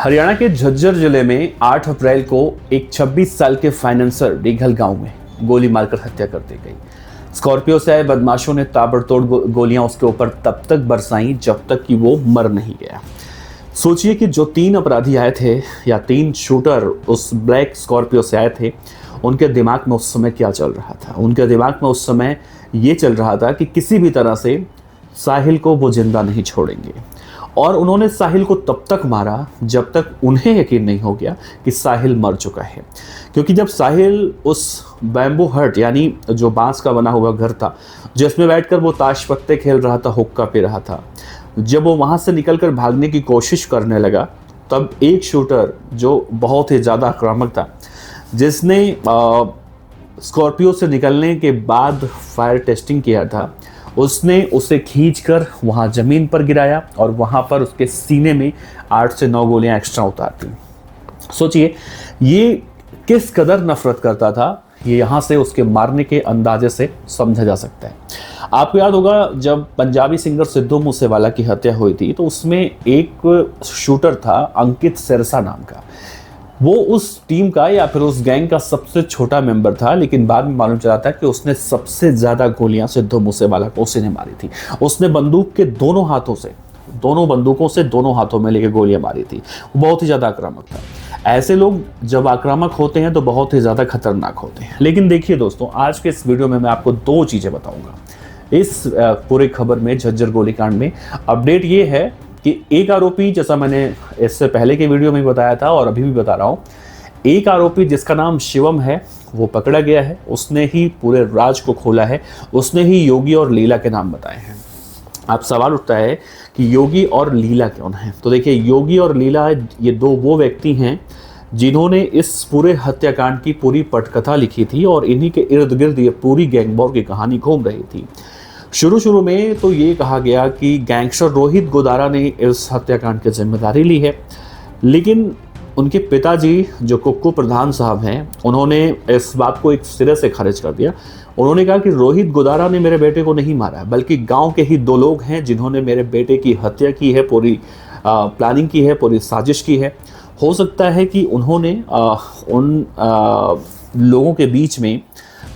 हरियाणा के झज्जर जिले में 8 अप्रैल को एक 26 साल के फाइनेंसर डिघल गांव में गोली मारकर हत्या कर दी गई। स्कॉर्पियो से आए बदमाशों ने ताबड़तोड़ गोलियां उसके ऊपर तब तक बरसाई जब तक कि वो मर नहीं गया। सोचिए कि जो 3 अपराधी आए थे या 3 शूटर उस ब्लैक स्कॉर्पियो से आए थे, उनके दिमाग में उस समय क्या चल रहा था। उनके दिमाग में उस समय ये चल रहा था कि किसी भी तरह से साहिल को वो जिंदा नहीं छोड़ेंगे। और उन्होंने साहिल को तब तक मारा जब तक उन्हें यकीन नहीं हो गया कि साहिल मर चुका है। क्योंकि जब साहिल उस बैम्बू हट यानी जो बांस का बना हुआ घर था जिसमें बैठकर वो ताश पत्ते खेल रहा था, हुक्का पी रहा था, जब वो वहाँ से निकलकर भागने की कोशिश करने लगा, तब एक शूटर जो बहुत ही ज़्यादा आक्रामक था, जिसने स्कॉर्पियो से निकलने के बाद फायर टेस्टिंग किया था, उसने उसे खींचकर वहाँ ज़मीन पर गिराया और वहाँ पर उसके सीने में 8 से 9 गोलियाँ एक्स्ट्रा उतार दी। सोचिए ये किस कदर नफरत करता था, ये यहाँ से उसके मारने के अंदाजे से समझा जा सकता है। आपको याद होगा जब पंजाबी सिंगर सिद्धू मूसेवाला की हत्या हुई थी तो उसमें एक शूटर था अंकित सिरसा नाम का। वो उस टीम का या फिर उस गैंग का सबसे छोटा मेंबर था, लेकिन बाद में मालूम चला था कि उसने सबसे ज़्यादा गोलियां सिद्धू मूसेवाला को उसी ने मारी थी। उसने बंदूक के दोनों बंदूकों से दोनों हाथों में लेके गोलियां मारी थी। वो बहुत ही ज़्यादा आक्रामक था। ऐसे लोग जब आक्रामक होते हैं तो बहुत ही ज़्यादा खतरनाक होते हैं। लेकिन देखिए दोस्तों, आज के इस वीडियो में मैं आपको 2 चीज़ें बताऊँगा। इस पूरे खबर में, झज्जर गोलीकांड में अपडेट ये है कि एक आरोपी, जैसा मैंने इससे पहले के वीडियो में बताया था और अभी भी बता रहा हूँ, एक आरोपी जिसका नाम शिवम है वो पकड़ा गया है। उसने ही पूरे राज को खोला है, उसने ही योगी और लीला के नाम बताए हैं। अब सवाल उठता है कि योगी और लीला कौन है। तो देखिए, योगी और लीला ये 2 वो व्यक्ति हैं जिन्होंने इस पूरे हत्याकांड की पूरी पटकथा लिखी थी और इन्हीं के इर्द गिर्द ये पूरी गैंगवॉर की कहानी घूम रही थी। शुरू में तो ये कहा गया कि गैंगस्टर रोहित गोदारा ने इस हत्याकांड की जिम्मेदारी ली है, लेकिन उनके पिताजी जो कुक्कू प्रधान साहब हैं, उन्होंने इस बात को एक सिरे से खारिज कर दिया। उन्होंने कहा कि रोहित गोदारा ने मेरे बेटे को नहीं मारा, बल्कि गांव के ही 2 लोग हैं जिन्होंने मेरे बेटे की हत्या की है, पूरी प्लानिंग की है, पूरी साजिश की है। हो सकता है कि उन्होंने उन लोगों के बीच में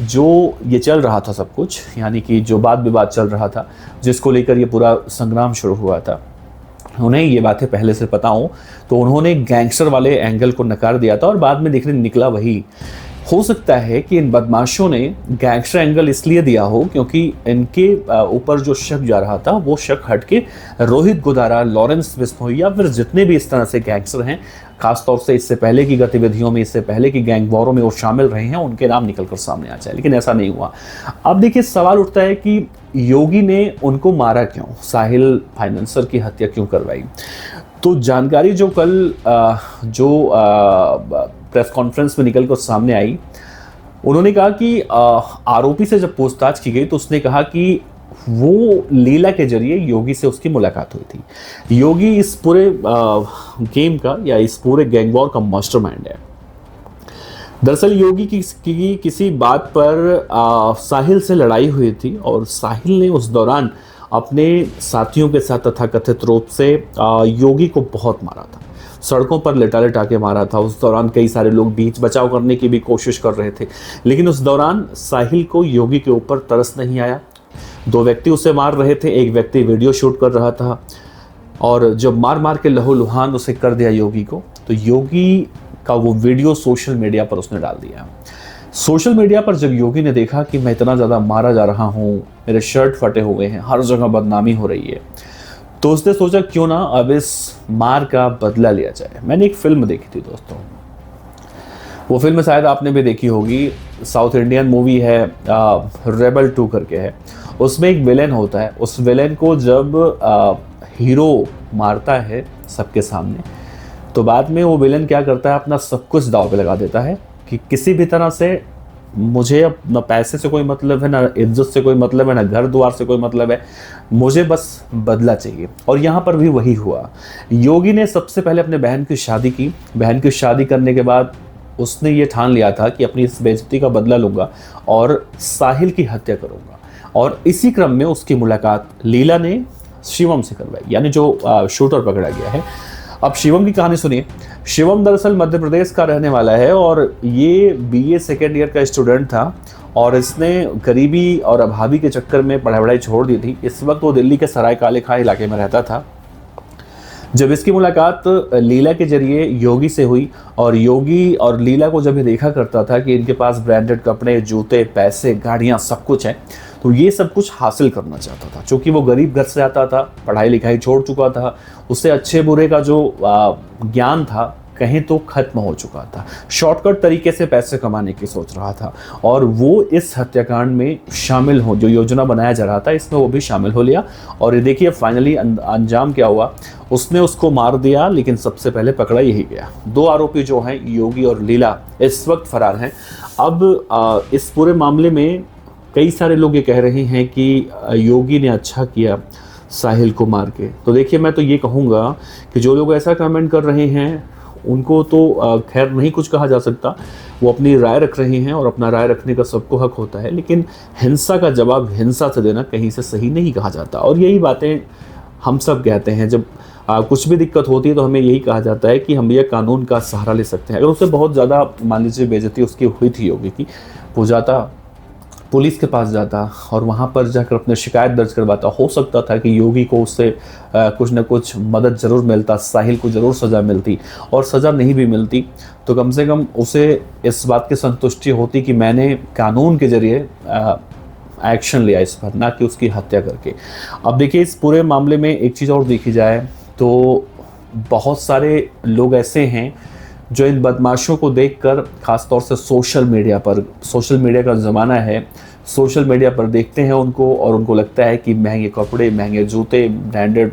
जो ये चल रहा था सब कुछ, यानी कि जो वाद विवाद चल रहा था जिसको लेकर ये पूरा संग्राम शुरू हुआ था, उन्हें ये बातें पहले से पता हो तो उन्होंने गैंगस्टर वाले एंगल को नकार दिया था और बाद में देखने निकला वही। हो सकता है कि इन बदमाशों ने गैंगस्टर एंगल इसलिए दिया हो क्योंकि इनके ऊपर जो शक जा रहा था वो शक हट के रोहित गोदारा, लॉरेंस बिश्नोई या फिर जितने भी इस तरह से गैंगस्टर हैं, खासतौर से इससे पहले की गतिविधियों में, इससे पहले की गैंग वॉरों में वो शामिल रहे हैं, उनके नाम निकल कर सामने आ जाए। लेकिन ऐसा नहीं हुआ। अब देखिए, सवाल उठता है कि योगी ने उनको मारा क्यों, साहिल फाइनेंसर की हत्या क्यों करवाई। तो जानकारी जो कल प्रेस कॉन्फ्रेंस में निकल कर सामने आई, उन्होंने कहा कि आरोपी से जब पूछताछ की गई तो उसने कहा कि वो लीला के जरिए योगी से उसकी मुलाकात हुई थी। योगी इस पूरे गेम का या इस पूरे गैंगवॉर का मास्टरमाइंड है। दरअसल योगी की किसी बात पर साहिल से लड़ाई हुई थी और साहिल ने उस दौरान अपने साथियों के साथ तथाकथित रूप से योगी को बहुत मारा था, सड़कों पर लिटा के मारा था। उस दौरान कई सारे लोग बीच बचाव करने की भी कोशिश कर रहे थे, लेकिन उस दौरान साहिल को योगी के ऊपर तरस नहीं आया। 2 व्यक्ति उसे मार रहे थे, एक व्यक्ति वीडियो शूट कर रहा था और जब मार के लहूलुहान उसे कर दिया योगी को, तो योगी का वो वीडियो सोशल मीडिया पर उसने डाल दिया। सोशल मीडिया पर जब योगी ने देखा कि मैं इतना ज़्यादा मारा जा रहा हूँ, मेरे शर्ट फटे हुए हैं, हर जगह बदनामी हो रही है, तो उसने सोचा क्यों ना अब इस मार का बदला लिया जाए। मैंने एक फिल्म देखी थी दोस्तों, वो फिल्म शायद आपने भी देखी होगी, साउथ इंडियन मूवी है, रेबल 2 करके है। उसमें एक विलेन होता है, उस विलेन को जब हीरो मारता है सबके सामने, तो बाद में वो विलेन क्या करता है, अपना सब कुछ दांव पे लगा देता है कि किसी भी तरह से मुझे अब न पैसे से कोई मतलब है, ना इज्जत से कोई मतलब है, ना घर द्वार से कोई मतलब है, मुझे बस बदला चाहिए। और यहाँ पर भी वही हुआ। योगी ने सबसे पहले अपने बहन की शादी की। बहन की शादी करने के बाद उसने ये ठान लिया था कि अपनी इस बेइज्जती का बदला लूँगा और साहिल की हत्या करूँगा। और इसी क्रम में उसकी मुलाकात लीला ने शिवम से करवाई, यानी जो शूटर पकड़ा गया है। अब शिवम की कहानी सुनिए। शिवम दरअसल मध्य प्रदेश का रहने वाला है और ये बीए सेकेंड ईयर का स्टूडेंट था और इसने गरीबी और अभावी के चक्कर में पढ़ाई छोड़ दी थी। इस वक्त वो दिल्ली के सराय काले खां इलाके में रहता था। जब इसकी मुलाकात लीला के जरिए योगी से हुई और योगी और लीला को जब ये देखा करता था कि इनके पास ब्रांडेड कपड़े, जूते, पैसे, गाड़ियाँ सब कुछ है, तो ये सब कुछ हासिल करना चाहता था। क्योंकि वो गरीब घर से आता था, पढ़ाई लिखाई छोड़ चुका था, उससे अच्छे बुरे का जो ज्ञान था कहीं तो खत्म हो चुका था। शॉर्टकट तरीके से पैसे कमाने की सोच रहा था और वो इस हत्याकांड में शामिल हो, जो योजना बनाया जा रहा था इसमें वो भी शामिल हो लिया। और ये देखिए फाइनली अंजाम क्या हुआ, उसने उसको मार दिया, लेकिन सबसे पहले पकड़ा यही गया। 2 आरोपी जो हैं योगी और लीला इस वक्त फरार हैं। अब इस पूरे मामले में कई सारे लोग ये कह रहे हैं कि योगी ने अच्छा किया साहिल को मार के। तो देखिए मैं तो ये कहूँगा कि जो लोग ऐसा कमेंट कर रहे हैं उनको तो खैर नहीं कुछ कहा जा सकता, वो अपनी राय रख रहे हैं और अपना राय रखने का सबको हक होता है, लेकिन हिंसा का जवाब हिंसा से देना कहीं से सही नहीं कहा जाता। और यही बातें हम सब कहते हैं, जब कुछ भी दिक्कत होती है तो हमें यही कहा जाता है कि हम ये कानून का सहारा ले सकते हैं। अगर उससे बहुत ज़्यादा मान लीजिए बेइज्जती उसकी हुई थी योगी की, वो जाता पुलिस के पास जाता और वहाँ पर जाकर अपने शिकायत दर्ज करवाता, हो सकता था कि योगी को उससे कुछ न कुछ मदद ज़रूर मिलता, साहिल को ज़रूर सज़ा मिलती, और सज़ा नहीं भी मिलती तो कम से कम उसे इस बात की संतुष्टि होती कि मैंने कानून के ज़रिए एक्शन लिया इस पर, ना कि उसकी हत्या करके। अब देखिए इस पूरे मामले में एक चीज़ और देखी जाए तो बहुत सारे लोग ऐसे हैं जो इन बदमाशों को देखकर, ख़ासतौर से सोशल मीडिया का ज़माना है, सोशल मीडिया पर देखते हैं उनको और उनको लगता है कि महंगे कपड़े, महंगे जूते, ब्रांडेड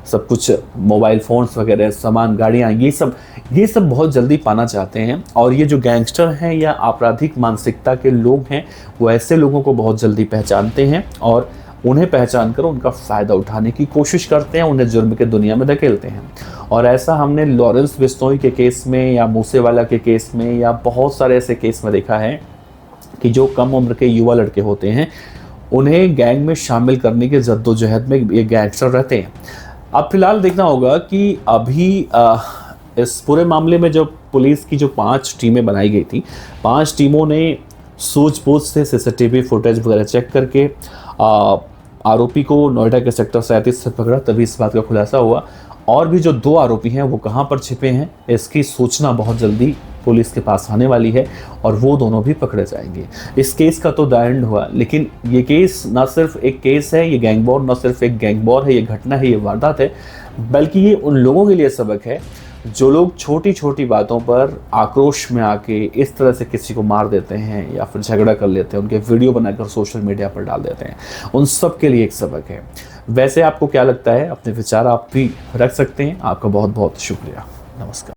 सब कुछ, मोबाइल फ़ोन्स वगैरह, सामान, गाड़ियाँ, ये सब बहुत जल्दी पाना चाहते हैं। और ये जो गैंगस्टर हैं या आपराधिक मानसिकता के लोग हैं, वो ऐसे लोगों को बहुत जल्दी पहचानते हैं और उन्हें पहचान कर उनका फ़ायदा उठाने की कोशिश करते हैं, उन्हें जुर्म के दुनिया में धकेलते हैं। और ऐसा हमने लॉरेंस बिश्नोई के केस में या मूसेवाला के केस में या बहुत सारे ऐसे केस में देखा है कि जो कम उम्र के युवा लड़के होते हैं उन्हें गैंग में शामिल करने के जद्दोजहद में ये गैंगस्टर रहते हैं। अब फिलहाल देखना होगा कि अभी इस पूरे मामले में जब पुलिस की जो 5 टीमें बनाई गई थी, 5 टीमों ने सूझबूझ से सीसीटीवी फुटेज वगैरह चेक करके आरोपी को नोएडा के सेक्टर 37 से पकड़ा, तभी इस बात का खुलासा हुआ। और भी जो 2 आरोपी हैं वो कहाँ पर छिपे हैं इसकी सूचना बहुत जल्दी पुलिस के पास आने वाली है और वो दोनों भी पकड़े जाएंगे। इस केस का तो द एंड हुआ, लेकिन ये केस ना सिर्फ एक केस है, ये गैंगवॉर ना सिर्फ एक गैंगवॉर है, ये घटना है, ये वारदात है, बल्कि ये उन लोगों के लिए सबक है जो लोग छोटी छोटी बातों पर आक्रोश में आके इस तरह से किसी को मार देते हैं या फिर झगड़ा कर लेते हैं, उनके वीडियो बनाकर सोशल मीडिया पर डाल देते हैं। उन सब के लिए एक सबक है। वैसे आपको क्या लगता है? अपने विचार आप भी रख सकते हैं। आपका बहुत बहुत शुक्रिया। नमस्कार।